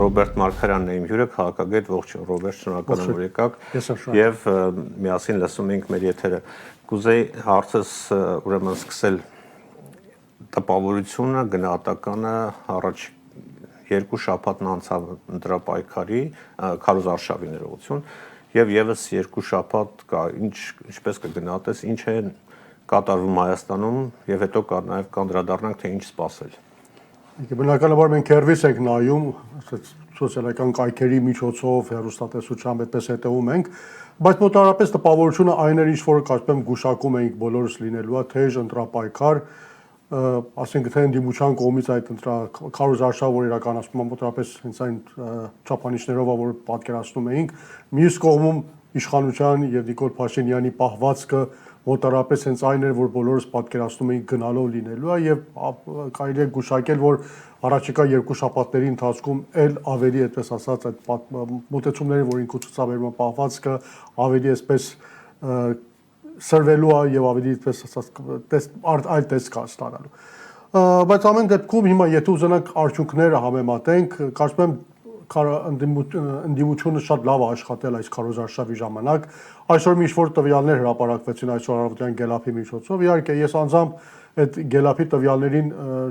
Ռոբերտ Մարգարյանն է իմ հյուրը, քաղաքագետ, ողջույն Ռոբերտ, շնորհակալ եմ, որ եկաք։ Եվ միասին լսում ենք մեր եթերը։ Կուզեի հարցս ուրեմն սկսել տպավորությունը, գնահատականը առաջ երկու շաբաթն անցավ ընտրապայքարի, քարոզարշավի ներողություն, եւ եւս երկու շաբաթ կա, ինչպես կգնահատես, ինչ է կատարվում Հայաստանում եւ հետո կա նաեւ կանդրադառնանք թե ինչ սպասել։ Բնականաբար մենք հերվիս ենք նայում, սոցիալական կայքերի միջոցով, հեռուստատեսությամբ այդպես հետևում ենք, բայց մոտավորապես տպավորությունը այն էր, ինչ որ կարծում եմ գուշակում էինք բոլորս լինելու է թեժ ընտրապայքար, ասենք թե ընդդիմության կողմից այդ քարոզարշավը, որ իրականացնում մոտավորապես հենց այն չափանիշներով, որ պատկերացնում էինք, մյուս կողմում իշխանության եւ Նիկոլ Փաշինյանի պահվածքը մոտավորապես հենց այն էր, որ բոլորս պատկերացնում էինք գնալով լինելու է եւ կարելի է գուշակել, որ առաջիկա երկու շաբաթների ընթացքում ել ավելի, այդպես ասած, այդ մոտեցումները, որ ինքու ցուցաբերում է պահվածքը, ավելի այսպես սրվելու է եւ ավելի այդպես ասած այլ տեսք է ստանալու։ Բայց ամեն դեպքում հիմա եթե ուզենանք արդյունքները համեմատենք, կարծում եմ ընդդիմությունը շատ լավ է աշխատել այս քարոզարշավի ժամանակ։ Այսօր մի ինչ-որ տվյալներ հրապարակվեցին այսօր առավոտյան Գելափի միջոցով։ Իհարկե, ես անձամբ այդ Գելափի տվյալներին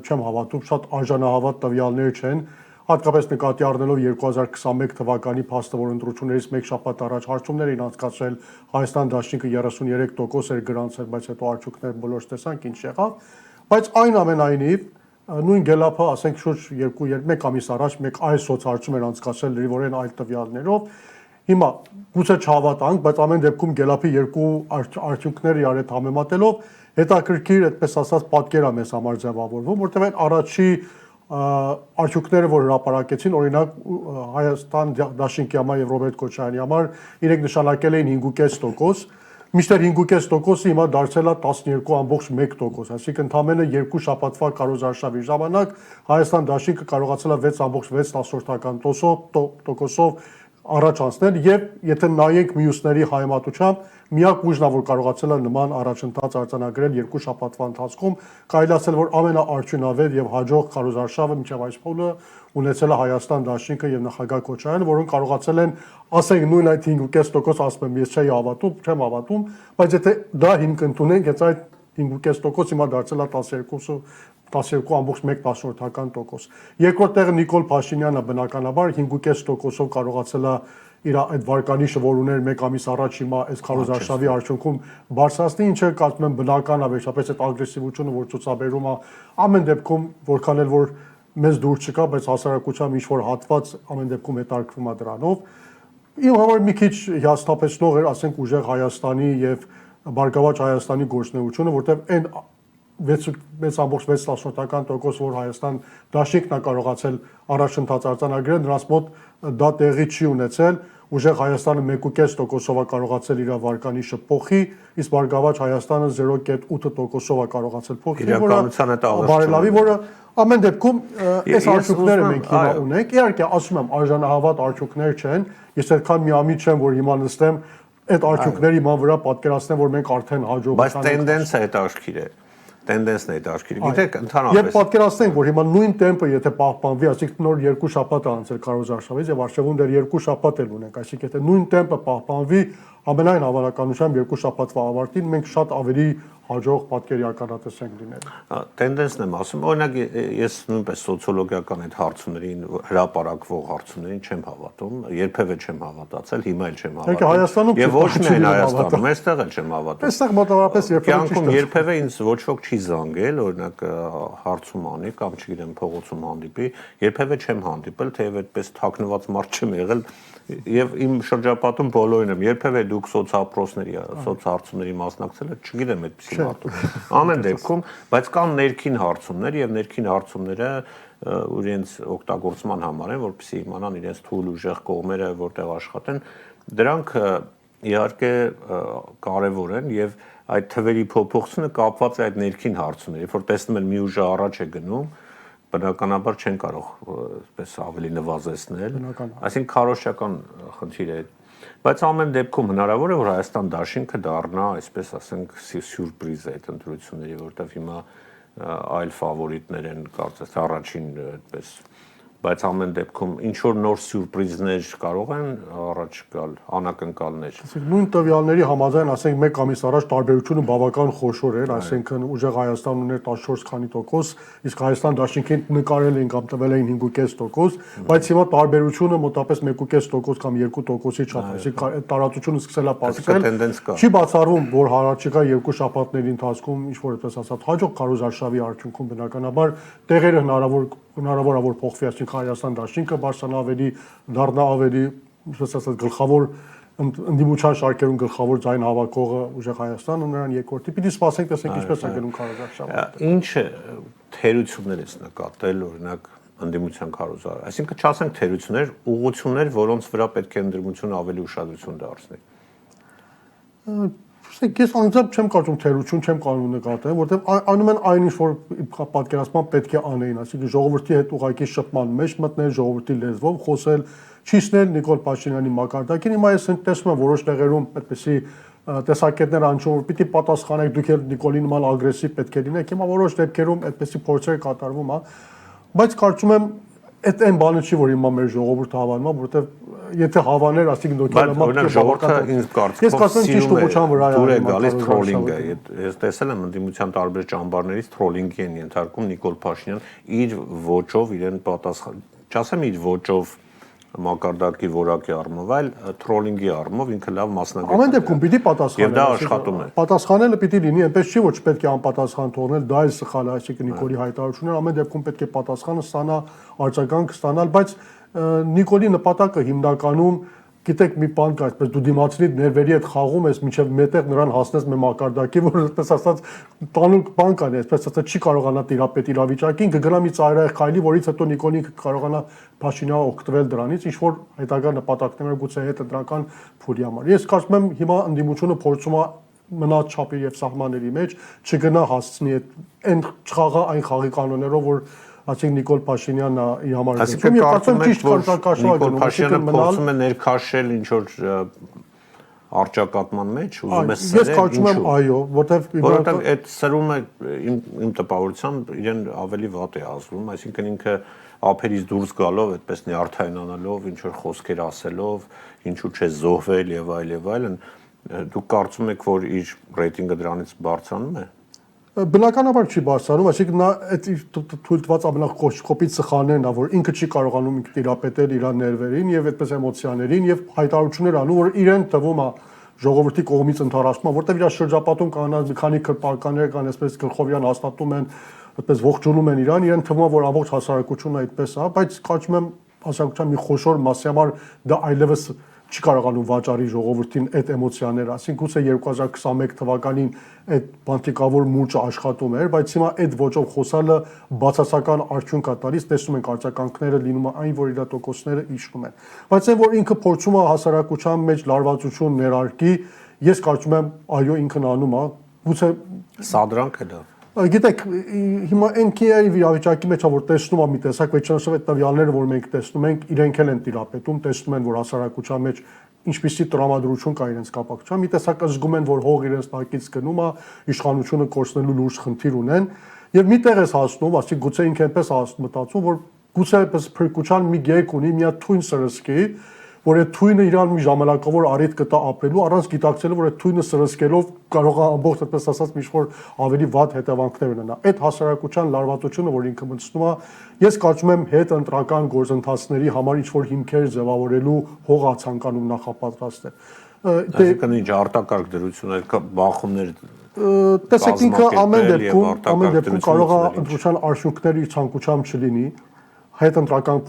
չեմ հավատում, շատ արժանահավատ տվյալներ չեն, հատկապես նկատի առնելով 2021 թվականի փաստը, որ ընտրություններից մեկ շաբաթ առաջ հարցումներ էին անցկացրել, Հայաստան Դաշնիկը 33% էր գրանցել, բայց հետո արդյունքները բոլորս տեսանք ինչ եղավ, բայց այնուամենայնիվ նույն Գելափը, ասենք շուրջ մեկ ամիս առաջ մեկ այլ սոցհարցում էր անցկացրել լրիվորեն այլ տվյալներով։ Հիմա գուցե չհավատանք, բայց ամեն դեպքում Գելափի երկու արդյունքները իրար հետ համեմատելով հետաքրքիր, այդպես ասած, պատկեր է մեզ համար ձևավորվում, որտեղ այն առաջի արդյունքները, որ հրապարակեցին, օրինակ Հայաստան Դաշնիկի համար եւ Ռոբերտ Քոչարյանի համար իրենք նշանակել էին 5.5%, մինչդեռ 5.5%-ը հիմա դարձել է 12.1%, այսինքն ընդամենը երկու շաբաթվա քարոզարշավի ժամանակ Հայաստան Դաշնիկը կարողացել է 6.6%-ով առաջ անցնել եւ եթե նայենք մյուսների հայեմատությամբ միակ ուժն է, որ կարողացել է նման առաջընթաց արձանագրել երկու շաբաթվա ընթացքում, կարելի ասել, որ ամենաարդյունավետ եւ հաջող քարոզարշավը մինչեւ այս փուլը ունեցել է Հայաստան Դաշնիկը եւ նախագահ Քոչարյանը, որոնք կարողացել են, ասենք նույն այդ 5.5%, ասում եմ, ես չեմ հավատում, բայց եթե դա հիմք ընդունենք, հենց այդ 5.5% հիմա դարձել է 12.1%։ Երկրորդ տեղը Նիկոլ Փաշինյանը բնականաբար 5.5%-ով կարողացել է իր այդ վարկանիշը, որ ուներ մեկ ամիս առաջ, հիմա այս քարոզարշավի արդյունքում բարձրացնի, ինչը կարծում եմ բնական է, վերջապես այդ ագրեսիվությունը, որ ցուցաբերում է, ամեն դեպքում որքան էլ որ մեզ դուր չկա, բայց հասարակության ինչ-որ հատված ամեն դեպքում հետարկվում է դրանով։ Իմ համար մի քիչ հիասթափեցնող էր, ասենք, ուժեղ Հայաստանի եւ Բարգավաճ Հայաստանի գործունեությունը, որտեղ այն 6.6%, որ Հայաստան Դաշնիկն է կարողացել առաջընթաց արձանագրել, նրանց մոտ դա տեղի չի ունեցել, ուժեղ Հայաստանը 1.5%-ով է կարողացել իր վարկանիշը փոխի, իսկ Բարգավաճ Հայաստանը 0.8%-ով է կարողացել փոխի, որը ամեն դեպքում այս արդյունքները մենք հիմա ունենք, իհարկե ասում եմ արժանահավատ արդյունքներ չեն, ես այդքան միամիտ չեմ, որ հիմա նստեմ այդ արդյունքների ման վրա պատկերացնեմ, որ մենք արդեն հաջողության ենք։ Բայց տենդենսը հետաքրքիր է։ Տենդենսն է հետաքրքիր։ Գիտեք, ընդհանրապես։ Եվ պատկերացնենք, որ հիմա նույն տեմպը եթե պահպանվի, այսինքն նոր երկու շաբաթ անցել քարոզարշավից եւ արժևում դեռ երկու շաբաթ էլ ունենք, այսինքն եթե նույն տեմպը պահպանվի, ամենայն հավանականությամբ երկու շաբաթվա ավարտին մենք շատ ավելի հաջող պատկերի ականատես ենք լինելու։ Տենդենսն եմ ասում, օրինակ ես նույնպես սոցիոլոգիական այդ հարցումներին, հրապարակվող հարցումներին չեմ հավատում, երբևէ չեմ հավատացել, հիմա էլ չեմ հավատում։ Եվ ոչ միայն Հայաստանում, այստեղ էլ չեմ հավատում։ Այստեղ մոտավորապես երբևէ ինձ ոչ ոք չի զանգել, օրինակ հարցում անի կամ չգիտեմ փողոցում հանդիպի, երբևէ չեմ հանդիպել, թեև այդպես թաքնված մարդ չեմ եղել եւ իմ շրջապատում բոլորին եմ, երբևէ դուք սոցհարցումների մասնակցել եք, չգիտեմ այդպեսի Ամեն դեպքում, բայց կան ներքին հարցումներ եւ ներքին հարցումները իրենց օգտագործման համար են, որպեսզի իմանան իրենց թույլ ուժեղ կողմերը որտեղ աշխատեն, դրանք իհարկե կարեւոր են եւ այդ թվերի փոփոխությունը կապված է այդ ներքին հարցումների, երբ որ տեսնում են մի ուժը առաջ է գնում, բնականաբար չեն կարող այսպես ավելի նվազեցնել, այսինքն քարոզչական խնդիր է։ Բայց ամեն դեպքում հնարավոր է, որ Հայաստան Դաշինքը դառնա, այսպես ասենք, սյուրպրիզ այդ ընտրությունների, որտեղ հիմա այլ ֆավորիտներ են, կարծես առաջին այդպես բայց ամեն դեպքում ինչ որ նոր սյուրպրիզներ կարող են առաջ գալ, անակնկալներ։ Նույն տվյալների համաձայն, ասենք 1 ամիս առաջ տարբերությունը բավական խոշոր էր, այսինքն ուժեղ Հայաստան ուներ 14 քանի տոկոս, իսկ Հայաստան Դաշնքին նկարել էին կամ տվել էին 5.5%, բայց հիմա տարբերությունը մոտավորապես 1.5% կամ 2%-ի չափ, այսինքն այդ տարածությունը սկսել է պարզվել։ Չի բացառվում, որ առաջիկա 2 շաբաթների ընթացքում ինչ որ այդպես ասած հաջող քարոզարշավի արդյունքում բնականաբար տեղերը հնարավոր է որ փոխվի, այսինքն Հայաստան Դաշինքը բարձրանա ավելի, դառնա ավելի, ինչպես ասած, գլխավոր ընդդիմության շարքերում գլխավոր ձայն հավաքողը ուժեղ Հայաստան ու նրան երկրորդի։ Պիտի սպասենք, տեսնենք ինչպես է գնում քարոզարշավը։ Ինչ թերություններ ես նկատել, օրինակ ընդդիմության քարոզարշավը, այսինքն չասենք թերություններ, ուղղություններ, որոնց վրա պետք է ընդդիմությունը ավելի ուշադրություն դարձնի։ Ես անձամբ չեմ կարծում թերություն, չեմ կարող նկատել, որովհետև անում են այն ինչ որ պատկերացման պետք է անեին, այսինքն ժողովրդի հետ ուղղակի շփման մեջ մտնել, ժողովրդի լեզվով խոսել, չիսնել Նիկոլ Փաշինյանի մակարդակին։ Հիմա ես տեսնում եմ որոշ տեղերում այդպեսի տեսակետներ անցում, որ պիտի պատասխանեք, դուք էլ Նիկոլի նման ագրեսիվ պետք է լինեք։ Հիմա որոշ դեպքերում այդպեսի փորձեր կատարվում է, բայց կարծում եմ այդ այն բանը չի, որ հիմա մեր ժողովուրդը հավանում է, որովհետև եթե հավաներ, ասիկ դոկյալամատ ժողովուրդը ինձ կարծիքով սիրում է դուր է գալիս թրոլինգը։ Ես տեսել եմ ընդդիմության տարբեր ճամբարներից թրոլինգի են ենթարկում Նիկոլ Փաշինյան իր ոճով իրեն պատասխան, չասեմ իր ոճով մակարդակի որակի առումով, այլ թրոլինգի առումով ինքը լավ մասնագետ է։ Ամեն դեպքում պիտի պատասխանել։ Եվ դա աշխատում է։ Պատասխանելը պիտի լինի, այնպես չի, որ չպետք է անպատասխան թողնել, դա էլ սխալ է, այսինքն Նիկոլի հայտարարությունները ամեն դեպքում պետք է պատասխանը ստանա, արձագանք ստանալ, բայց Նիկոլի նպատակը հիմնականում գիտեք մի բան կա, այսպես դու դիմացնի ներվերի հետ խաղում ես, մինչև մետեղ նրան հասնես մի մակարդակի, որ այսպես ասած տանուկ բան կա, այսպես ասած չի կարողանա տիրապետ իրավիճակին, կգնա մի ծայրահեղ քայլի, որից հետո Նիկոլին կարողանա Փաշինյանը օգտվել դրանից, ինչ որ հետագա նպատակներ գուցե հետընտրական փուլի համար։ Ես կարծում եմ հիմա ընդդիմությունը փորձում է մնաց չափի եւ սահմանների մեջ չգնա հասցնի այն խաղը այն խաղի կանոններով, որ ասենք Նիկոլ Փաշինյանն իր համար այսինքն կարծում եք, որ Նիկոլ Փաշինյանը փորձում է ներքաշել ինչ որ արճակատման մեջ, ուզում է սրել։ Ես կարծում եմ այո, որովհետև այդ սրումը իմ տպավորությամբ իրեն ավելի վատ է ազդում, այսինքն ինքը ափերից դուրս գալով, այդպես նյարդայնանալով, ինչ որ խոսքեր ասելով, ինչու՞ չէ զոհվել եւ այլն, դուք կարծում եք, որ իր ռեյտինգը դրանից բարձրանում է։ Բնականաբար չի բարձրանում, այսինքն նա այդ թույլ տված ամենախոշկոպիտ սխալներն է, որ ինքը չի կարողանում ինքը տիրապետել իր ներվերին եւ այդպես էմոցիաներին եւ հայտարարություններ անում, որ իրեն թվում է ժողովրդի կողմից ընդհանրացման, որտեղ իր շրջապատում կանանց մի քանի քրպարկաներ կան, այսպես գլխովյան հաստատում են, այդպես ողջունում են իրեն թվում է, որ ամբողջ հասարակությունը այդպես է, բայց կարծում եմ հասարակության մի խոշոր մասի համար դա այլևս չի կարողանում վաճառի ժողովրդին այդ էմոցիաները, ասենք գուցե 2021 թվականին այդ բանտիկավոր մուրճը աշխատում էր, բայց հիմա այդ ոճով խոսալը բացասական արդյունք է տալիս, տեսնում ենք արձագանքները լինում է այն, որ իր տոկոսները իջնում են։ Բայց այն որ ինքը փորձում է հասարակության մեջ լարվածություն ներարկի, ես կարծում եմ այո ինքն անում է, գուցե սադրանք է դա։ Գիտեք, հիմա NKI վիճակի մեջ որ տեսնում եմ մի տեսակ, վերջնաշով այդ տվյալները, որ մենք տեսնում ենք, իրենք էլ են տիրապետում, տեսնում են, որ հասարակության մեջ ինչպիսի տրամադրություն կա իրենց կապակցությամբ, մի տեսակ զգում են, որ հող իրենց տակից գնում է, իշխանությունը կորցնելու լուրջ խնդիր ունեն, եւ մի տեղ էս հասնում, ասի գուցե ինքը այնպես մտածում, որ գուցե այնպես փրկության մի գեկ ունի, մի հատ թույն սրսկի, որ այդ թույնը իրան մի ժամանակավոր առիթ կտա ապրելու, առանց գիտակցելու, որ այդ թույնը սրսկելով կարող է ամբողջ այդպես ասած ինչ-որ ավելի վատ հետևանքներ ունենա։ Այդ հասարակության լարվածությունը, որ ինքը մտցնում է, ես կարծում եմ հետընտրական գործընթացների համար ինչ-որ հիմքեր ձևավորելու հող է ցանկանում նախապատրաստել։ Այսինքն ինչ արտակարգ դրություն այդ բախումներ տեսեք ինքը ամեն դեպքում կարող է ընտրության արդյունքների ցանկությամբ չլինի հետընտրական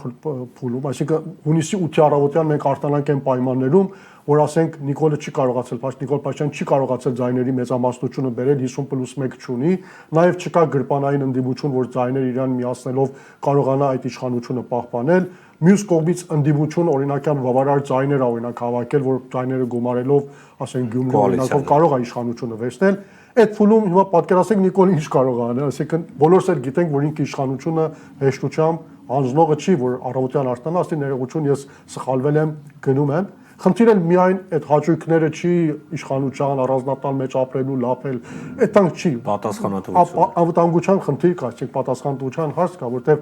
փուլում, այսինքն հունիսի 8-ի առավոտյան մենք արտանանք այն պայմաններում, որ ասենք Նիկոլ Փաշինյանը չի կարողացել ձայների մեծամասնությունը բերել 50+1 չունի, նաև չկա գրպանային ընդդիմություն, որ ձայներ իրան միացնելով կարողանա այդ իշխանությունը պահպանել, մյուս կողմից ընդդիմություն օրինակյալ բավարար ձայներ օրինակ հավաքել, որ ձայները գումարելով, ասենք Գյումրի օրինակով կարող է իշխանությունը վերցնել, այդ փուլում հիմա պատկերացեք Նիկոլը ինչ կարող է անել, այսինքն բոլորս էլ գիտենք, որ ինքը իշխանությունը հեշտությամբ հանձնողը չի, որ առավոտյան արտանա, ասի ներողություն, ես սխալվել եմ, գնում եմ։ Խնդիրը միայն այդ հաճույքները չի իշխանության առանձնատան մեջ ապրելու, լափել, այդ տանք չի։ Պատասխանատվություն։ Անվտանգության խնդիր կա, այսինքն պատասխանատվության հարց կա, որտեղ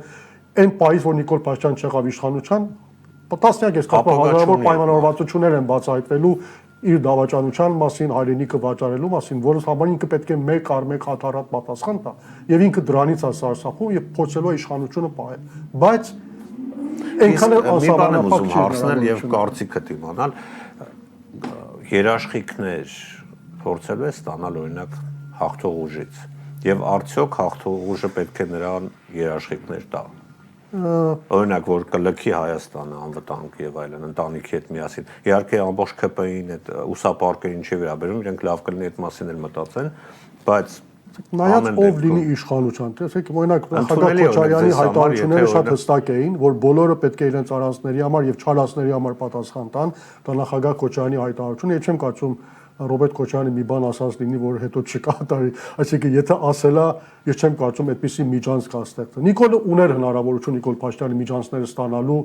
այն պայից, որ Նիկոլ Փաշինյանը չեղավ իշխանության, տասնյակ ես կապը հազարավոր պայմանավորվածություններ են բացահայտվելու իր դավաճանության մասին, հայրենիքը վաճառելու մասին, որոնց համար ինքը պետք է մեկ առ մեկ հաթառատ պատասխան տա, եւ ինքը դրանից է սարսափում եւ փորձելու է իշխանությունը պահել։ Բայց այնքան էլ անսահմանափակ չի հարցնել եւ կարծիքը դիմանալ երաշխիքներ փորձելու է ստանալ օրինակ հաղթող ուժից եւ արդյոք հաղթող ուժը պետք է նրան երաշխիքներ տա օրինակ որ կլքի Հայաստանը անվտանգ եւ այլն ընտանիքի հետ միասին իհարկե ամբողջ ԿՊ-ին այդ ուսապարկերին չի վերաբերում իրենք լավ կլինի այդ մասին էլ մտածեն բայց նայած ով լինի իշխանության տեսեք օրինակ նախագահ Քոչարյանի հայտարարությունները շատ հստակ էին որ բոլորը պետք է իրենց առանցների համար եւ չարացների համար պատասխան տան դա նախագահ Քոչարյանի հայտարարությունը եւ չեմ կարծում Ռոբերտ Քոչարյանը մի բան ասած լինի, որ հետո չկատարի, այսինքն եթե ասելա, ես չեմ կարծում այդպիսի միջանց կա ստեղծել։ Նիկոլը ուներ հնարավորություն Նիկոլ Փաշինյանի միջանցները ստանալու,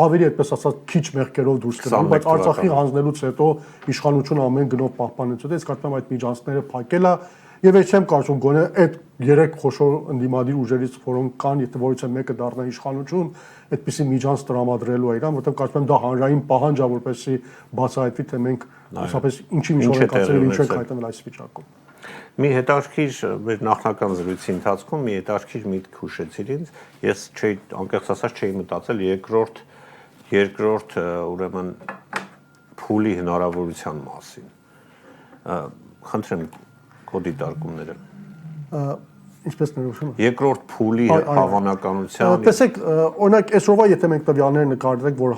ավելի այդպես ասած քիչ մեղքերով դուրս գնալ, բայց Արցախի հանձնելուց հետո իշխանությունը ամեն գնով պահպանեց, ես կարծում եմ այդ միջանցները փակել է եւ ես չեմ կարծում գոնե այդ երեք խոշոր ընդդիմադիր ուժերից, որոնք կան, եթե որից մեկը դառնա իշխանություն, այդպիսի միջանց տրամադրելու է իրան, որովհետեւ կարծում եմ դա հանրային պահանջ է, որպեսզի բացահայտվի, թե մենք հուսապես ինչի միջով ենք կացել, ինչ ենք հայտնել այս վիճակում։ Մի հետաքրքիր մեր նախնական զրույցի ընթացքում մի հետաքրքիր միտք հուշեցիր ինձ, ես չէի անկեղծ ասած չէի մտածել երկրորդ ուրեմն փուլի հնարավորության մասին։ Խնդրեմ կոդի դարկումները։ Ինչպես ներողություն։ Երկրորդ փուլի հավանականության։ Տեսեք, օրինակ այսօրվա եթե մենք տվյալներ նկարդրենք, որ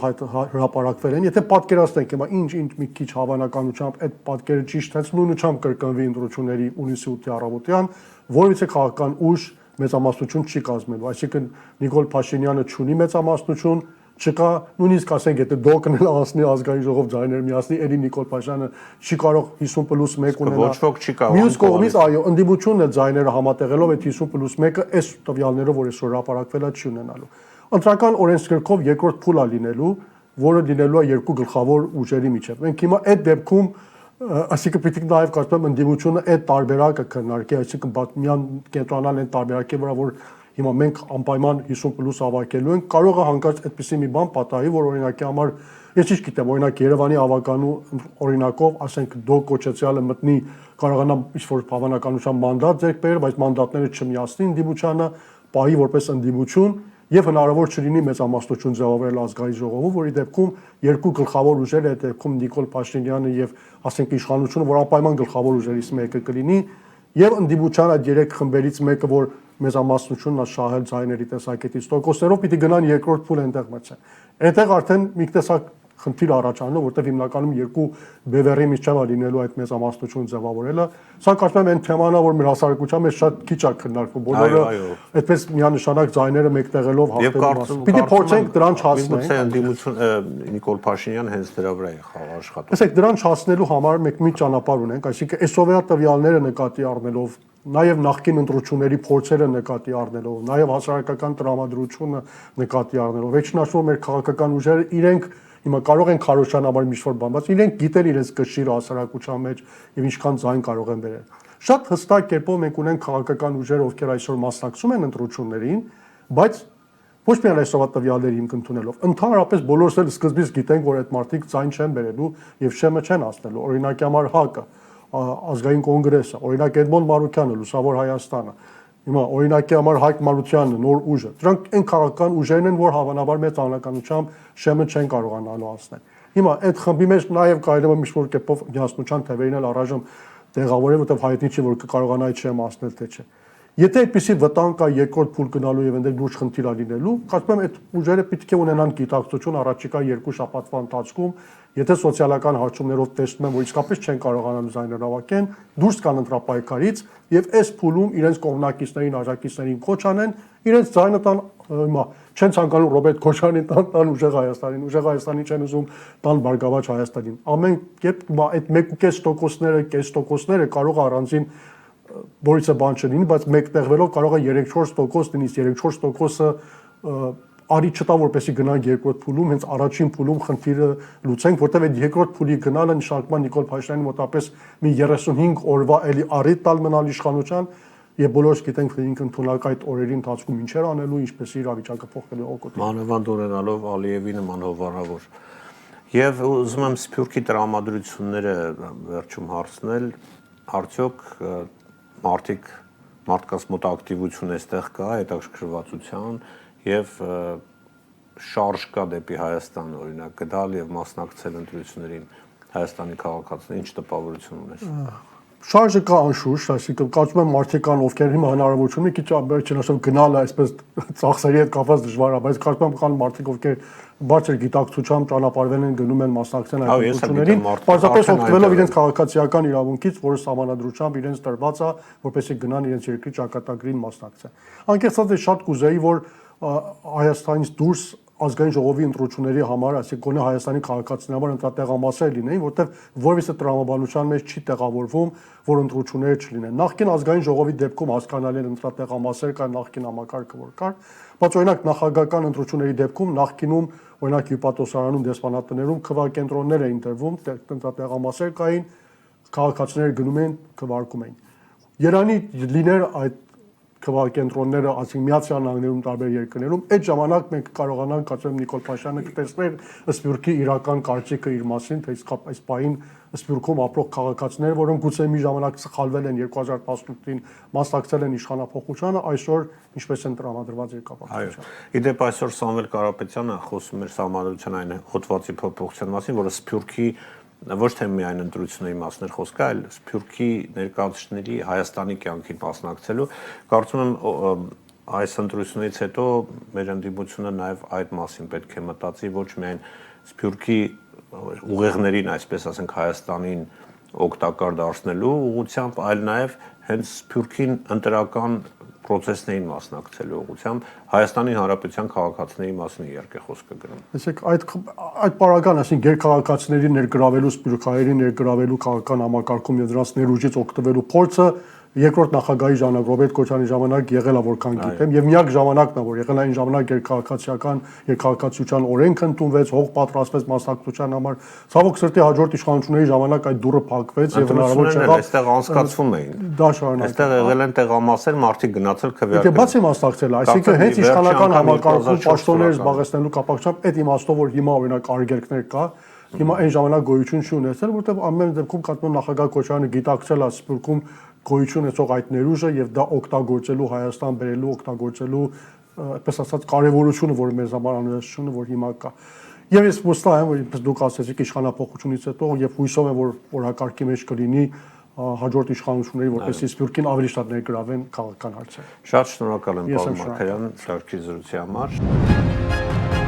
հրապարակվել են, եթե պատկերացնենք հիմա ինչ մի քիչ հավանականությամբ այդ պատկերը ճիշտ է, նույնությամբ կրկնվի ընտրությունների 9-ի 8-ի առավոտյան, որովհետեւ քաղաքական ուժ մեծամասնություն չի կազմելու, այսինքն Նիկոլ Փաշինյանը չունի մեծամասնություն, չկա նույնիսկ ասենք եթե դոկն էլ անցնի ազգային ժողով ձայներ միացնի էլի Նիկոլ Փաշինյանը չի կարող 50+1 ունենալ ոչ ոք չի կարող մյուս կողմից այո ընդդիմությունն է ձայները համատեղելով այդ 50+1-ը այս տվյալներով որ այսօր հրապարակվել է չի ունենալու ընտրական օրենսգրքով երկրորդ փուլ է լինելու որը լինելու է երկու գլխավոր ուժերի միջև մենք հիմա այդ դեպքում այսինքն պիտի նաև կարծում եմ ընդդիմությունը այդ տարբերակը քննարկի այսինքն միան կենտրոնալ են տարբերակի վրա որ հիմա մենք անպայման 50+ ավարկելու ենք կարող է հանկարծ այդպիսի մի բան պատահի որ օրինակի համար ես ինչ գիտեմ օրինակ Երևանի ավականու օրինակով ասենք դո կոչեցյալը մտնի կարողանա ինչ-որ հավանականության մանդատ ձեռք բերել բայց մանդատները չմիացնի ընդդիմությանը պահի որպես ընդդիմություն եւ հնարավոր չլինի մեծամասնություն ձևավորել ազգային ժողովում որի դեպքում երկու գլխավոր ուժեր այդ դեպքում Նիկոլ Փաշինյանը եւ ասենք իշխանությունը որ անպայման գլխավոր ուժերից մեկը կլինի եւ ընդդիմության այդ երեք խմբերից մեկը որ մեծամասնությունն է շահել ձայների տեսակետից տոկոսներով պիտի գնան երկրորդ փուլ այնտեղ մտցեն։ Այնտեղ արդեն մի տեսակ խնդիր առաջանում, որտեղ հիմնականում երկու բևեռի միջև է լինելու այդ մեծամասնություն ձևավորելը։ Սա կարծում եմ այն թեման է, որ մեր հասարակության մեջ շատ քիչ է քննարկվում։ Բոլորը այդպես միանշանակ ձայները մեկտեղելով հաղթելու։ Պիտի փորձենք դրան չհասնենք։ Գուցե ընդդիմություն Նիկոլ Փաշինյանը հենց դրա վրա է աշխատում։ Տեսեք, դրան չհասնելու համար մենք մի ճանապարհ ունենք, այսինքն այսօրվա տվյալները նկատի առնելով նաև նախկին ընտրությունների փորձերը նկատի առնելով, նաև հասարակական տրամադրությունը նկատի առնելով, վերջնաշնորհ մեր քաղաքական ուժերը իրենք հիմա կարող են քարոշանաբար մի-շոր բան, բայց իրենք գիտեն իրենց կշիռը հասարակության մեջ եւ ինչքան ձայն կարող են բերել։ Շատ հստակ կերպով մենք ունենք քաղաքական ուժեր, ովքեր այսօր մասնակցում են ընտրություններին, բայց ոչ միայն այսօրվա տվյալներին ընդունելով, ընդհանրապես բոլորս էլ սկզբից գիտենք, որ այդ մարդիկ ձայն չեն բերելու եւ շեմը չեն ասնելու։ Օրինակի համար ՀԱԿ-ը ազգային կոնգրեսը, օրինակ Էդմոնդ Մարուկյանը, Լուսավոր Հայաստանը, հիմա օրինակի համար Հայկ Մարությանը, նոր ուժը, դրանք այն քաղաքական ուժերն են, որ հավանաբար մեծ անհնարինությամբ շեմը չեն կարողանալու անցնել։ Հիմա այդ խմբի մեջ նաև կարելի է մի-շոր կերպով միասնության թվերին էլ առայժմ տեղավորել, որտեղ հայտնի չի, որ կկարողանա այդ շեմը անցնել թե չէ։ Եթե այդպիսի վտանգ կա երկրորդ փուլ գնալու եւ այնտեղ լուրջ խնդիր լինելու, կարծում եմ այդ ուժերը պետք է ունենան գիտակցություն առաջիկա երկու շաբաթվա ընթացքում, եթե սոցիալական հարցումներով տեսնում են, որ իսկապես չեն կարողանալու ձայներ հավաքեն, դուրս կան ընտրապայքարից եւ այս փուլում իրենց կողմնակիցներին, աջակիցներին կոչ անեն, իրենց ձայնը տան հիմա չեն ցանկանում Ռոբերտ Քոչարյանին տան ուժեղ Հայաստանին, ուժեղ Հայաստանին չեն ուզում տան Բարգավաճ Հայաստանին։ Ամեն կերպ հիմա այդ 1.5%-ները, կես տոկոսները կարող առանձին որից է բան չլինի, բայց մեկտեղվելով կարող է 3-4% լինի, 3-4%-ը արի չտա, որպեսի գնանք երկրորդ փուլում, հենց առաջին փուլում խնդիրը լուծենք, որտեղ այդ երկրորդ փուլի գնալը նշանակում է Նիկոլ Փաշինյանի մոտապես մի 35 օրվա էլի առիթ տալ մնալ իշխանության, Եվ բոլորս գիտենք, թե ինքն ընդունակ այդ օրերի ընթացքում ինչեր անելու, ինչպես իրավիճակը փոխելու օգուտ։ Մանավանդ ունենալով Ալիևի նման հովանավոր։ Եվ ուզում եմ Սփյուռքի տրամադրությունները վերջում հարցնել, արդյոք մարդկանց մոտ ակտիվություն էստեղ կա, հետաքրքրվածության եւ շարժ կա դեպի Հայաստան, օրինակ գտալ եւ մասնակցել ընտրություններին Հայաստանի քաղաքացիներին, ինչ տպավորություն ունես։ Շարժը կա անշուշտ, այսինքն կարծում եմ մարդիկ կան, ովքեր հիմա հնարավորություն ունի, քիչ չնշեմ գնալը այսպես ծախսերի հետ կապված դժվար է, բայց կարծում եմ կան մարդիկ, ովքեր բարձր գիտակցությամբ ճանապարհվել են, գնում են մասնակցեն այդ ընտրություններին, պարզապես օգտվելով իրենց քաղաքացիական իրավունքից, որը սահմանադրությամբ իրենց տրված է, որպեսզի գնան իրենց երկրի ճակատագրին մասնակցեն։ Անկեղծած շատ կուզեի, որ Հայաստանից դուրս ազգային ժողովի ընտրությունների համար, այսինքն գոնե Հայաստանի քաղաքացիների համար ընտրատեղամասեր լինեին, որտեղ որևէ տրամաբանության մեջ չի տեղավորվում, որ ընտրությունները չլինեն։ Նախկին ազգային ժողովի դեպքում հասկանալի է ընտրատեղամասեր կան, նախկին համակարգը որ կար, բայց օրինակ նախագահական ընտրությունների դեպքում նախկինում օրինակ հյուպատոսարանում, դեսպանատներում քվեակենտրոններ էին դրվում, ընտրատեղամասեր կային, քաղաքացիները գնում էին, քվարկում էին։ Երանի լիներ այդ քվեակենտրոնները, ասենք Միացյալ Նահանգներում, տարբեր երկրներում, այդ ժամանակ մենք կարողանանք, կարծում եմ Նիկոլ Փաշյանը կտեսներ Սփյուռքի իրական կարծիքը իր մասին, թե իսկապես այս պահին Սփյուռքում ապրող քաղաքացիներ, որոնք գուցե մի ժամանակ սխալվել են 2018-ին, մասնակցել են իշխանափոխությանը, այսօր ինչպես են տրամադրված երկրապահության։ Իդեպ այսօր Սամվել Կարապետյանը խոսում էր Սահմանադրության այն հոդվածի փոփոխության մասին, որը Սփյուռքի ոչ թե միայն ընտրությունների մասն էր խոսքը, այլ Սփյուռքի ներկայացուցիչների Հայաստանի կյանքին մասնակցելու, կարծում եմ այս ընտրությունից հետո մեր ընդդիմությունը նաև այդ մասին պետք է մտածի, ոչ միայն Սփյուռքի ուղեղներին, այսպես ասենք, Հայաստանին օգտակար դարձնելու ուղղությամբ, այլ նաև հենց Սփյուռքին ընտրական process-ներին մասնակցելու ուղղությամբ Հայաստանի Հանրապետության քաղաքացիների մասին իհարկե խոսքը գնում։ Այսինքն այդ պարագան, այսինքն գերքաղաքացիների ներգրավելու, սփյուռքահայերի ներգրավելու քաղաքական համակարգում եւ դրանց ներուժից օգտվելու փորձը երկրորդ նախագահի ժամանակ Ռոբերտ Քոչարյանի ժամանակ եղել է, որքան գիտեմ, եւ միակ ժամանակն է, որ եղել այն ժամանակ երկրաքաղաքացիության օրենքը ընդունվեց, հող պատրաստվեց մասնակցության համար։ Ցավոք սրտի հաջորդ իշխանությունների ժամանակ այդ դուռը փակվեց եւ հնարավոր չեղավ այստեղ անցկացվում էին։ Դա շարունակվեց։ Այստեղ եղել են տեղամասեր, մարդիկ գնացել քվեարկել։ Դե բացի մասնակցել, այսինքն հենց իշխանական համակարգում պաշտոններ զբաղեցնելու կապակցությամբ այդ իմաստով, որ հիմա օրինակ արգելքներ կա, հիմա այն ժամանակ գոյություն չի ունեցել, որտեղ ամեն դեպքում կազմում նախագահ Քոչարյանը գիտակցել է Սփյուռքում գոյություն ունեցող այդ ներուժը եւ դա օգտագործելու Հայաստան բերելու, օգտագործելու, այդպես ասած, կարեւորությունը, որը մեզ համար անհրաժեշտությունը, որ հիմա կա։ Եվ ես վստահ եմ, որ ինչպես դուք ասեցիք, իշխանապողությունից հետո եւ հույսով եմ, որ օրակարգի մեջ կլինի հաջորդ իշխանությունների, որպեսզի Սփյուռքին ավելի շատ ներգրավեն քաղաքական հարցեր։ Շատ շնորհակալ եմ, պարոն Մարգարյան, շարքի զրույցի համար։